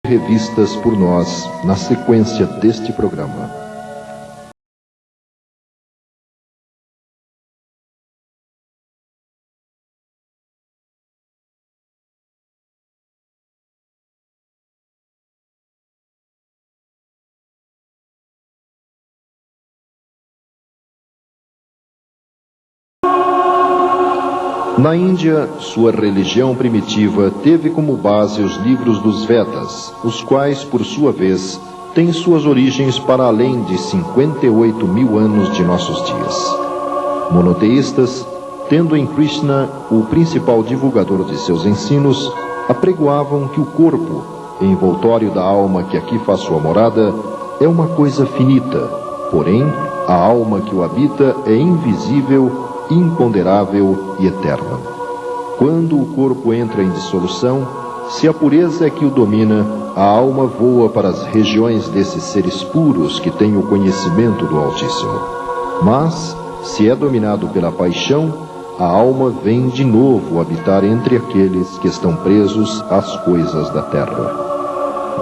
revistas por nós na sequência deste programa. Na Índia, sua religião primitiva teve como base os livros dos Vedas, os quais, por sua vez, têm suas origens para além de 58 mil anos de nossos dias. Monoteístas, tendo em Krishna o principal divulgador de seus ensinos, apregoavam que o corpo, envoltório da alma que aqui faz sua morada, é uma coisa finita, porém, a alma que o habita é invisível, imponderável e eterna. Quando o corpo entra em dissolução, se a pureza é que o domina, a alma voa para as regiões desses seres puros que têm o conhecimento do Altíssimo. Mas, se é dominado pela paixão, a alma vem de novo habitar entre aqueles que estão presos às coisas da terra.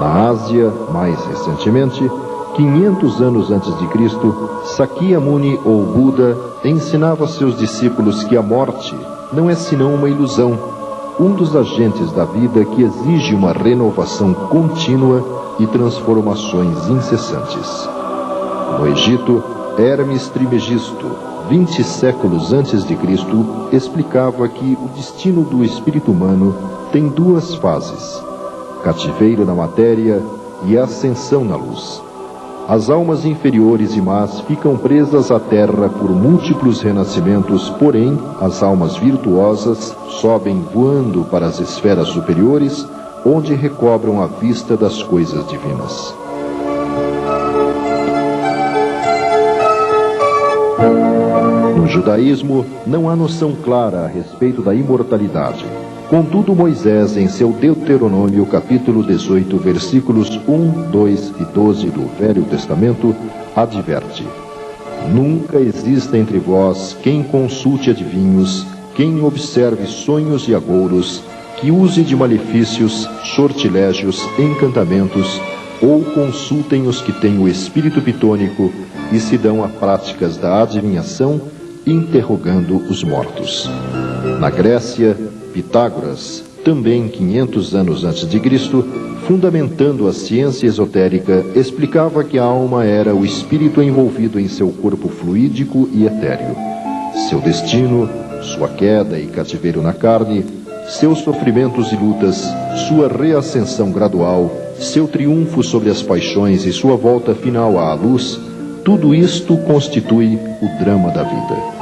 Na Ásia, mais recentemente, 500 anos antes de Cristo, Sakyamuni ou Buda ensinava a seus discípulos que a morte não é senão uma ilusão, um dos agentes da vida que exige uma renovação contínua e transformações incessantes. No Egito, Hermes Trismegisto, 20 séculos antes de Cristo, explicava que o destino do espírito humano tem duas fases: cativeiro na matéria e ascensão na luz. As almas inferiores e más ficam presas à terra por múltiplos renascimentos, porém, as almas virtuosas sobem voando para as esferas superiores, onde recobram a vista das coisas divinas. No judaísmo, não há noção clara a respeito da imortalidade. Contudo, Moisés, em seu Deuteronômio, capítulo 18, versículos 1, 2 e 12 do Velho Testamento, adverte: Nunca exista entre vós quem consulte adivinhos, quem observe sonhos e agouros, que use de malefícios, sortilégios, encantamentos, ou consultem os que têm o espírito pitônico e se dão a práticas da adivinhação, interrogando os mortos. Na Grécia, Pitágoras, também 500 anos antes de Cristo, fundamentando a ciência esotérica, explicava que a alma era o espírito envolvido em seu corpo fluídico e etéreo. Seu destino, sua queda e cativeiro na carne, seus sofrimentos e lutas, sua reascensão gradual, seu triunfo sobre as paixões e sua volta final à luz, tudo isto constitui o drama da vida.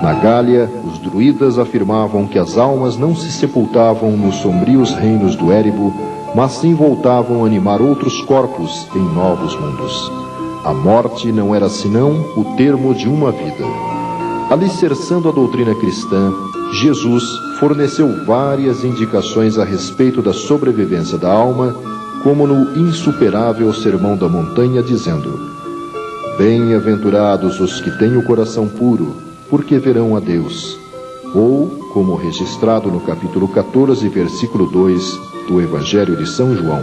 Na Gália, os druidas afirmavam que as almas não se sepultavam nos sombrios reinos do Érebo, mas sim voltavam a animar outros corpos em novos mundos. A morte não era senão o termo de uma vida. Alicerçando a doutrina cristã, Jesus forneceu várias indicações a respeito da sobrevivência da alma, como no insuperável Sermão da Montanha, dizendo: Bem-aventurados os que têm o coração puro, porque verão a Deus. Ou, como registrado no capítulo 14, versículo 2 do Evangelho de São João: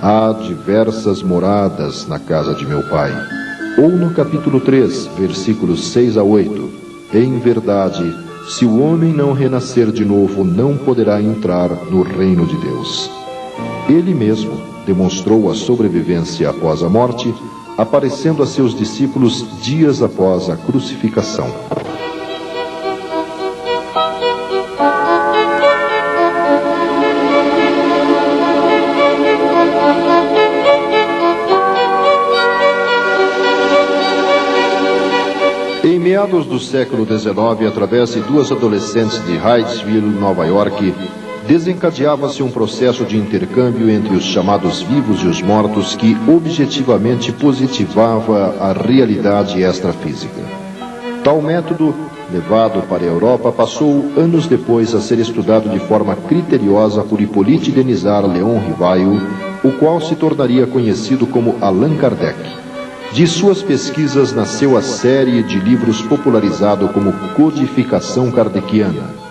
Há diversas moradas na casa de meu Pai. Ou no capítulo 3, versículos 6 a 8: Em verdade, se o homem não renascer de novo, não poderá entrar no reino de Deus. Ele mesmo demonstrou a sobrevivência após a morte, aparecendo a seus discípulos dias após a crucificação. Em meados do século XIX, através de duas adolescentes de Hydesville, Nova York, desencadeava-se um processo de intercâmbio entre os chamados vivos e os mortos que objetivamente positivava a realidade extrafísica. Tal método, levado para a Europa, passou anos depois a ser estudado de forma criteriosa por Hippolyte Denisard Leon Rivail, o qual se tornaria conhecido como Allan Kardec. De suas pesquisas nasceu a série de livros popularizado como Codificação Kardeciana.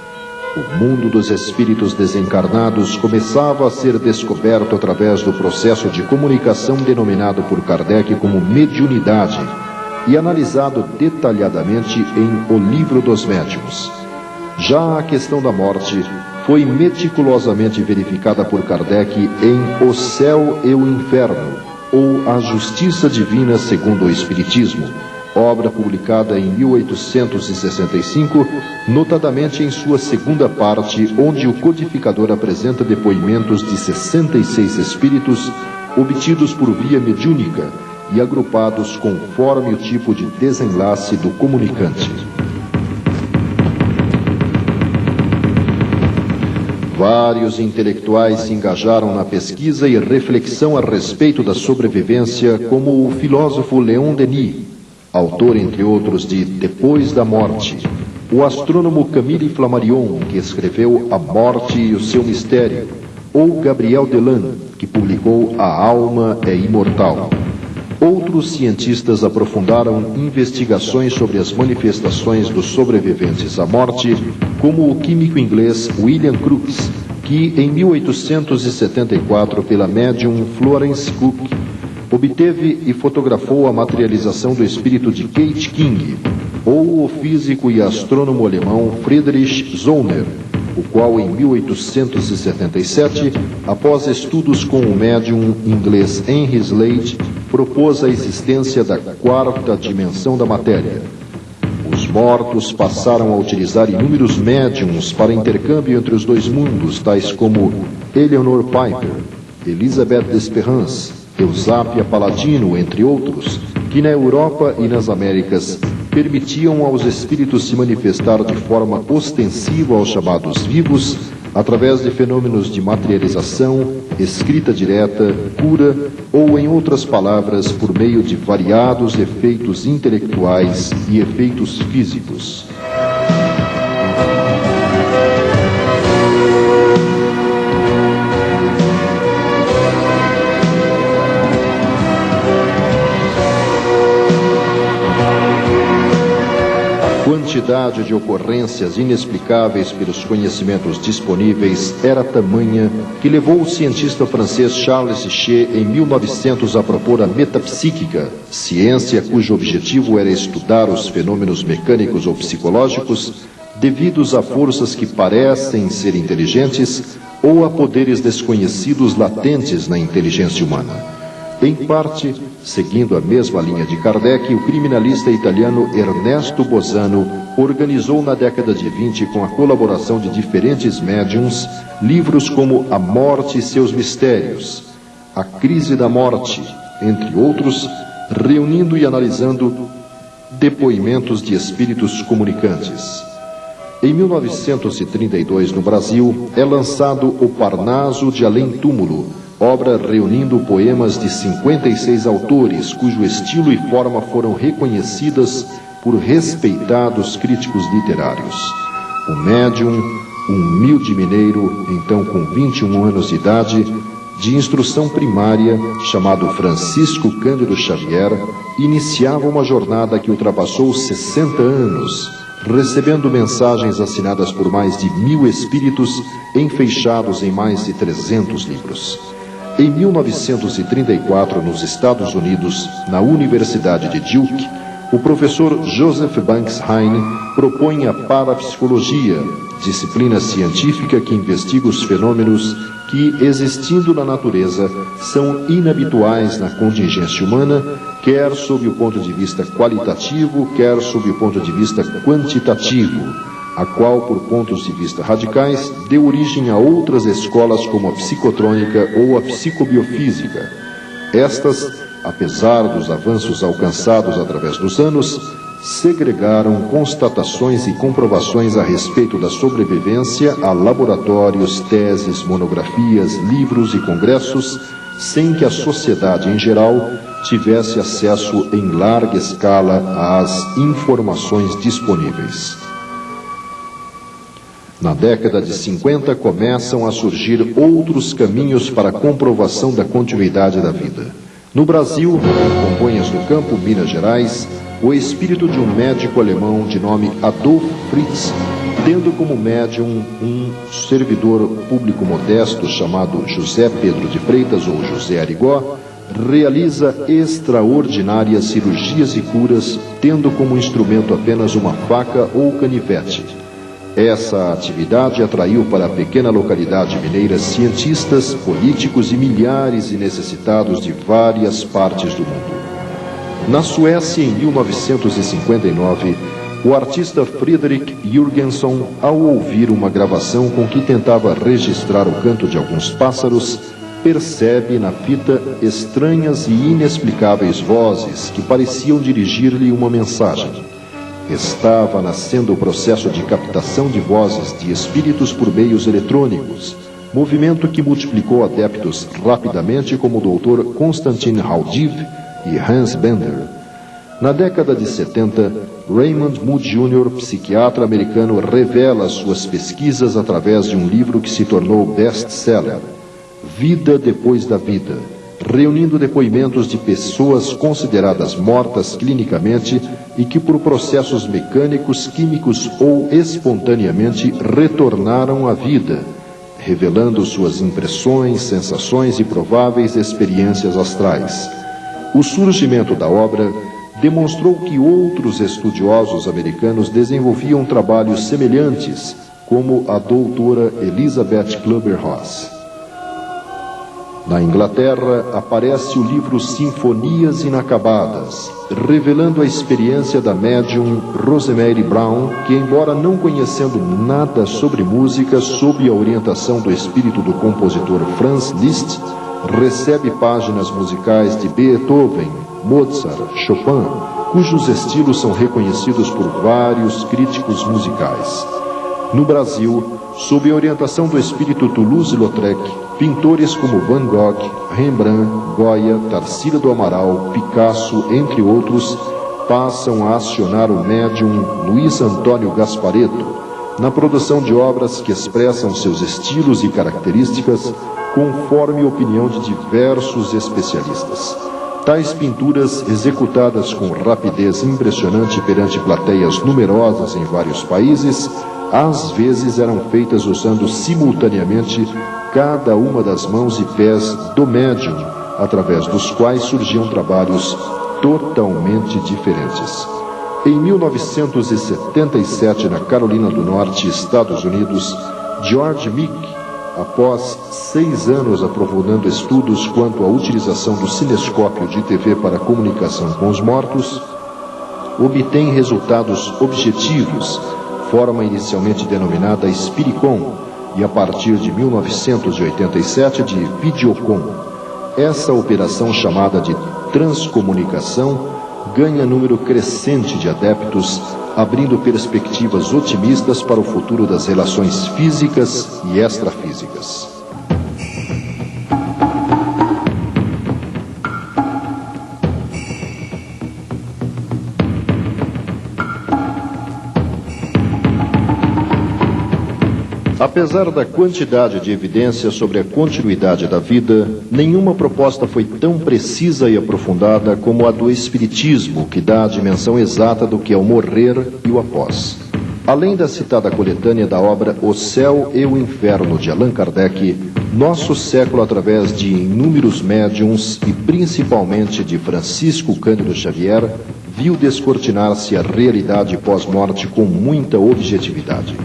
O mundo dos espíritos desencarnados começava a ser descoberto através do processo de comunicação denominado por Kardec como mediunidade e analisado detalhadamente em O Livro dos Médiuns. Já a questão da morte foi meticulosamente verificada por Kardec em O Céu e o Inferno, ou A Justiça Divina segundo o Espiritismo, obra publicada em 1865, notadamente em sua segunda parte, onde o codificador apresenta depoimentos de 66 espíritos obtidos por via mediúnica e agrupados conforme o tipo de desenlace do comunicante. Vários intelectuais se engajaram na pesquisa e reflexão a respeito da sobrevivência, como o filósofo Leon Denis, autor, entre outros, de Depois da Morte, o astrônomo Camille Flammarion, que escreveu A Morte e o Seu Mistério, ou Gabriel Delan, que publicou A Alma é Imortal. Outros cientistas aprofundaram investigações sobre as manifestações dos sobreviventes à morte, como o químico inglês William Crookes, que em 1874, pela médium Florence Cook, obteve e fotografou a materialização do espírito de Kate King, ou o físico e astrônomo alemão Friedrich Zollner, o qual em 1877, após estudos com o médium inglês Henry Slade, propôs a existência da quarta dimensão da matéria. Os mortos passaram a utilizar inúmeros médiums para intercâmbio entre os dois mundos, tais como Eleanor Piper, Elizabeth Desperance, Eusápia Paladino, entre outros, que na Europa e nas Américas permitiam aos espíritos se manifestar de forma ostensiva aos chamados vivos, através de fenômenos de materialização, escrita direta, cura ou, em outras palavras, por meio de variados efeitos intelectuais e efeitos físicos. A quantidade de ocorrências inexplicáveis pelos conhecimentos disponíveis era tamanha que levou o cientista francês Charles Chet em 1900 a propor a metapsíquica, ciência cujo objetivo era estudar os fenômenos mecânicos ou psicológicos devidos a forças que parecem ser inteligentes ou a poderes desconhecidos latentes na inteligência humana. Em parte, seguindo a mesma linha de Kardec, o criminalista italiano Ernesto Bosano organizou na década de 20, com a colaboração de diferentes médiums, livros como A Morte e Seus Mistérios, A Crise da Morte, entre outros, reunindo e analisando depoimentos de espíritos comunicantes. Em 1932, no Brasil, é lançado O Parnaso de Além Túmulo, obra reunindo poemas de 56 autores, cujo estilo e forma foram reconhecidas por respeitados críticos literários. O médium, um humilde mineiro, então com 21 anos de idade, de instrução primária, chamado Francisco Cândido Xavier, iniciava uma jornada que ultrapassou 60 anos, recebendo mensagens assinadas por mais de 1000 espíritos, enfeixados em mais de 300 livros. Em 1934, nos Estados Unidos, na Universidade de Duke, o professor Joseph Banks Heine propõe a parapsicologia, disciplina científica que investiga os fenômenos que, existindo na natureza, são inabituais na contingência humana, quer sob o ponto de vista qualitativo, quer sob o ponto de vista quantitativo, a qual, por pontos de vista radicais, deu origem a outras escolas como a psicotrônica ou a psicobiofísica. Estas, apesar dos avanços alcançados através dos anos, segregaram constatações e comprovações a respeito da sobrevivência a laboratórios, teses, monografias, livros e congressos, sem que a sociedade em geral tivesse acesso em larga escala às informações disponíveis. Na década de 50, começam a surgir outros caminhos para a comprovação da continuidade da vida. No Brasil, em Congonhas do Campo, Minas Gerais, o espírito de um médico alemão de nome Adolf Fritz tendo como médium um servidor público modesto chamado José Pedro de Freitas ou José Arigó, realiza extraordinárias cirurgias e curas, tendo como instrumento apenas uma faca ou canivete. Essa atividade atraiu para a pequena localidade mineira cientistas, políticos e milhares de necessitados de várias partes do mundo. Na Suécia, em 1959, o artista Fredrik Jürgenson, ao ouvir uma gravação com que tentava registrar o canto de alguns pássaros, percebe na fita estranhas e inexplicáveis vozes que pareciam dirigir-lhe uma mensagem. Estava nascendo o processo de captação de vozes de espíritos por meios eletrônicos, movimento que multiplicou adeptos rapidamente como o Dr. Konstantin Haudiv e Hans Bender. Na década de 70, Raymond Moody Jr., psiquiatra americano, revela suas pesquisas através de um livro que se tornou best-seller, Vida Depois da Vida, reunindo depoimentos de pessoas consideradas mortas clinicamente e que por processos mecânicos, químicos ou espontaneamente retornaram à vida, revelando suas impressões, sensações e prováveis experiências astrais. O surgimento da obra demonstrou que outros estudiosos americanos desenvolviam trabalhos semelhantes, como a doutora Elizabeth Kluber-Ross. Na Inglaterra, aparece o livro Sinfonias Inacabadas, revelando a experiência da médium Rosemary Brown, que, embora não conhecendo nada sobre música, sob a orientação do espírito do compositor Franz Liszt, recebe páginas musicais de Beethoven, Mozart, Chopin, cujos estilos são reconhecidos por vários críticos musicais. No Brasil, sob a orientação do espírito Toulouse-Lautrec, pintores como Van Gogh, Rembrandt, Goya, Tarsila do Amaral, Picasso, entre outros, passam a acionar o médium Luiz Antônio Gasparetto na produção de obras que expressam seus estilos e características conforme a opinião de diversos especialistas. Tais pinturas, executadas com rapidez impressionante perante plateias numerosas em vários países, às vezes eram feitas usando simultaneamente cada uma das mãos e pés do médium, através dos quais surgiam trabalhos totalmente diferentes. Em 1977, na Carolina do Norte, Estados Unidos, George Mick, após 6 anos aprofundando estudos quanto à utilização do cinescópio de TV para comunicação com os mortos, obtém resultados objetivos, forma inicialmente denominada Spiricom, e a partir de 1987 de Videocom. Essa operação, chamada de transcomunicação, ganha número crescente de adeptos, abrindo perspectivas otimistas para o futuro das relações físicas e extrafísicas. Apesar da quantidade de evidências sobre a continuidade da vida, nenhuma proposta foi tão precisa e aprofundada como a do Espiritismo, que dá a dimensão exata do que é o morrer e o após. Além da citada coletânea da obra O Céu e o Inferno, de Allan Kardec, nosso século, através de inúmeros médiuns e principalmente de Francisco Cândido Xavier, viu descortinar-se a realidade pós-morte com muita objetividade.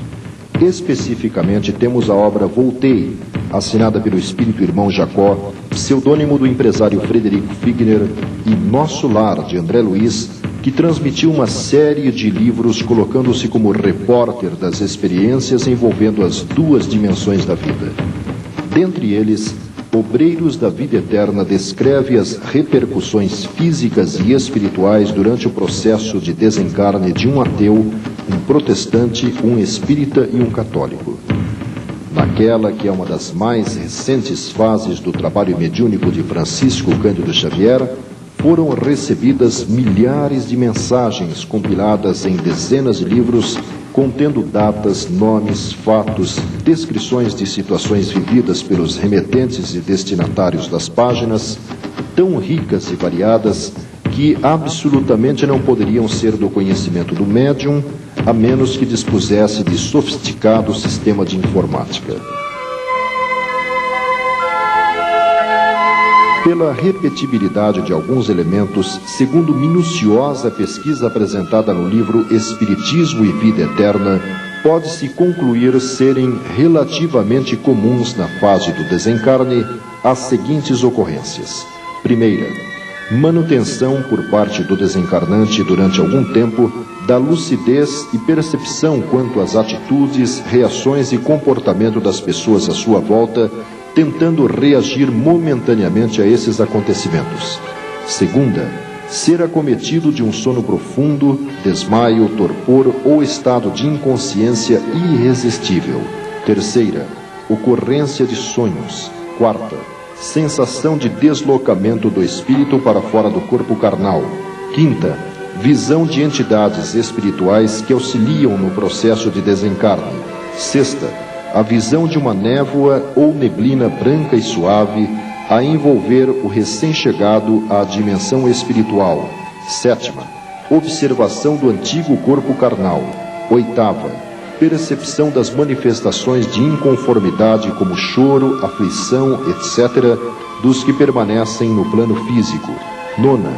Especificamente, temos a obra Voltei, assinada pelo espírito irmão Jacó, pseudônimo do empresário Frederico Figner, e Nosso Lar, de André Luiz, que transmitiu uma série de livros colocando-se como repórter das experiências envolvendo as duas dimensões da vida. Dentre eles, Obreiros da Vida Eterna descreve as repercussões físicas e espirituais durante o processo de desencarne de um ateu, um protestante, um espírita e um católico. Naquela que é uma das mais recentes fases do trabalho mediúnico de Francisco Cândido Xavier, foram recebidas milhares de mensagens compiladas em dezenas de livros, contendo datas, nomes, fatos, descrições de situações vividas pelos remetentes e destinatários das páginas, tão ricas e variadas que absolutamente não poderiam ser do conhecimento do médium, a menos que dispusesse de sofisticado sistema de informática. Pela repetibilidade de alguns elementos, segundo minuciosa pesquisa apresentada no livro Espiritismo e Vida Eterna, pode-se concluir serem relativamente comuns na fase do desencarne as seguintes ocorrências. Primeira, manutenção por parte do desencarnante durante algum tempo da lucidez e percepção quanto às atitudes, reações e comportamento das pessoas à sua volta, tentando reagir momentaneamente a esses acontecimentos. Segunda, ser acometido de um sono profundo, desmaio, torpor ou estado de inconsciência irresistível. Terceira, ocorrência de sonhos. Quarta, sensação de deslocamento do espírito para fora do corpo carnal. Quinta, visão de entidades espirituais que auxiliam no processo de desencarne. Sexta, a visão de uma névoa ou neblina branca e suave a envolver o recém-chegado à dimensão espiritual. Sétima, observação do antigo corpo carnal. Oitava, percepção das manifestações de inconformidade como choro, aflição, etc., dos que permanecem no plano físico. Nona,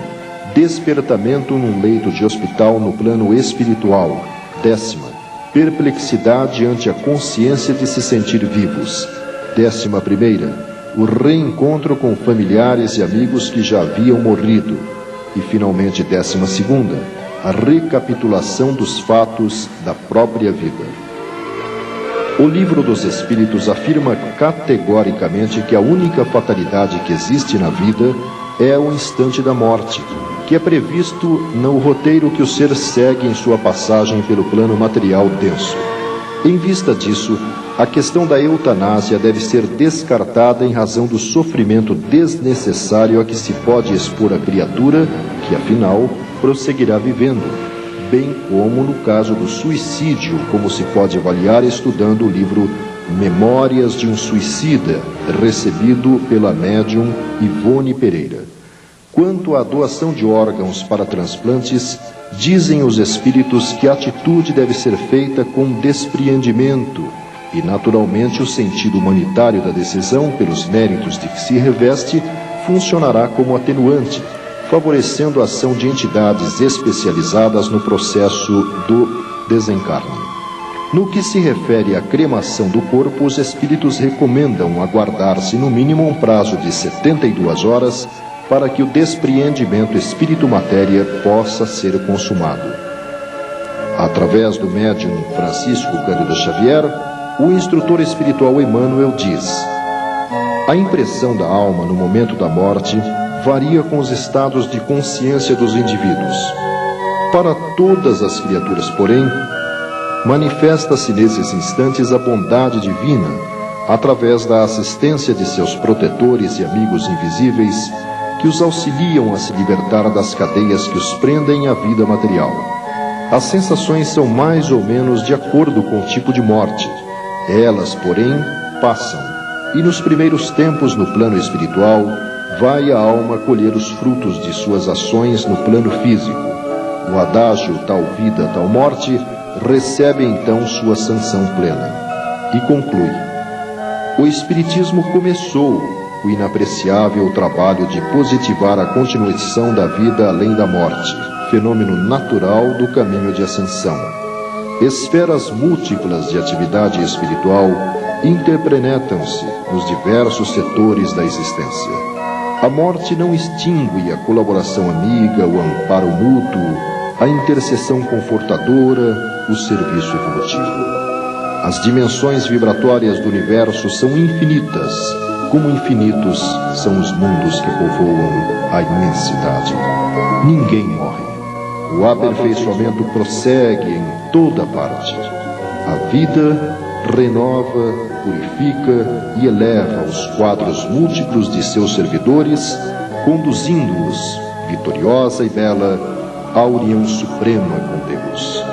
despertamento num leito de hospital no plano espiritual. Décima, perplexidade ante a consciência de se sentir vivos. 11ª, o reencontro com familiares e amigos que já haviam morrido. E, finalmente, 12ª, a recapitulação dos fatos da própria vida. O Livro dos Espíritos afirma categoricamente que a única fatalidade que existe na vida é o instante da morte, que é previsto no roteiro que o ser segue em sua passagem pelo plano material denso. Em vista disso, a questão da eutanásia deve ser descartada em razão do sofrimento desnecessário a que se pode expor a criatura, que afinal prosseguirá vivendo, bem como no caso do suicídio, como se pode avaliar estudando o livro Memórias de um Suicida, recebido pela médium Ivone Pereira. Quanto à doação de órgãos para transplantes, dizem os espíritos que a atitude deve ser feita com despreendimento e, naturalmente, o sentido humanitário da decisão, pelos méritos de que se reveste, funcionará como atenuante, favorecendo a ação de entidades especializadas no processo do desencarne. No que se refere à cremação do corpo, os espíritos recomendam aguardar-se no mínimo um prazo de 72 horas para que o despreendimento espírito-matéria possa ser consumado. Através do médium Francisco Cândido Xavier, o instrutor espiritual Emmanuel diz: a impressão da alma no momento da morte varia com os estados de consciência dos indivíduos. Para todas as criaturas, porém, manifesta-se nesses instantes a bondade divina, através da assistência de seus protetores e amigos invisíveis, que os auxiliam a se libertar das cadeias que os prendem à vida material. As sensações são mais ou menos de acordo com o tipo de morte. Elas, porém, passam, e nos primeiros tempos no plano espiritual, vai a alma colher os frutos de suas ações no plano físico. O adágio tal vida, tal morte recebe então sua sanção plena. E conclui: o Espiritismo começou o inapreciável trabalho de positivar a continuação da vida além da morte, fenômeno natural do caminho de ascensão. Esferas múltiplas de atividade espiritual interpenetram-se nos diversos setores da existência. A morte não extingue a colaboração amiga, o amparo mútuo, a intercessão confortadora, o serviço evolutivo. As dimensões vibratórias do universo são infinitas, como infinitos são os mundos que povoam a imensidade. Ninguém morre. O aperfeiçoamento prossegue em toda parte. A vida renova, purifica e eleva os quadros múltiplos de seus servidores, conduzindo-os, vitoriosa e bela, à união suprema com Deus.